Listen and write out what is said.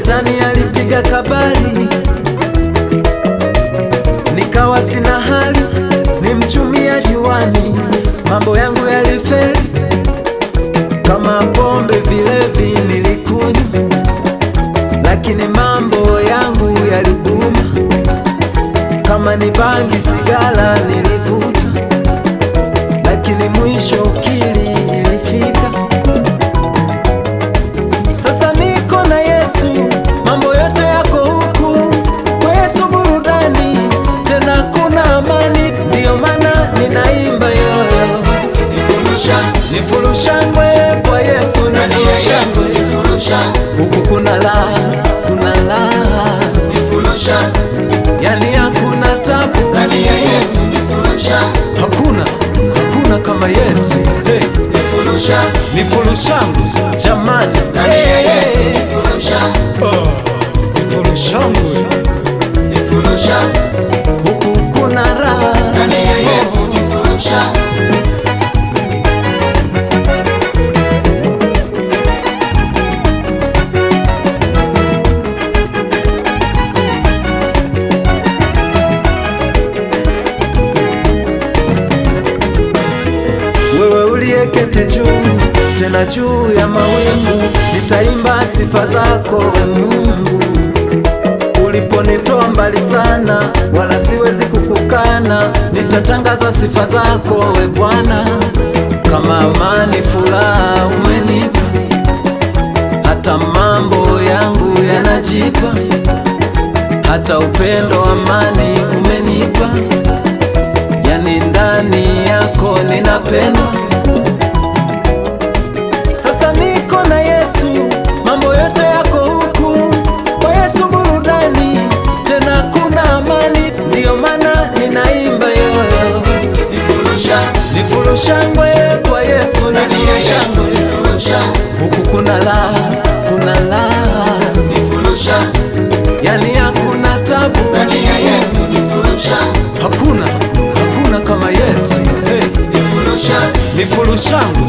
Shetani alipiga kabali, nikawa sina hali, ni mchumia juani. Mambo yangu yalifeli, kama pombe vilevi nilikunywa, lakini mambo yangu yalibuma. Kama ni bangi sigara nilivuta, lakini mwisho ukili ilifika. Sasa niko na Yesu, mambo yote yako huku kwa Yesu, burudani tena kuna amani. Ndiyo maana ninaimba yoyo, nifurushangwe kwa Yesu, huku kuna raha, kuna raha, yani hakuna tabu, hakuna kama Yesu. Hey, nifurushangwe jamani, nifurushangwe huku kuna raha. Wewe uliyeketi juu, tena juu ya mawingu, nitaimba sifa zako we Mungu. Uliponitoa mbali sana, wala siwezi kukukana, nitatangaza sifa zako we Bwana. Kama amani, furaha umenipa, hata mambo yangu yanajipa, hata upendo, amani umenipa, yani ndani yako ninapendwa. Sasa niko na Yesu, mambo yote yako huku kwa Yesu, burudani tena kuna amani. Ndiyo maana ninaimba yoyo, nifurushangwe kwa Yesu, huku kuna raha, kuna raha, yani hakuna tabu, hakuna kama Yesu. Hey, nifurushangwe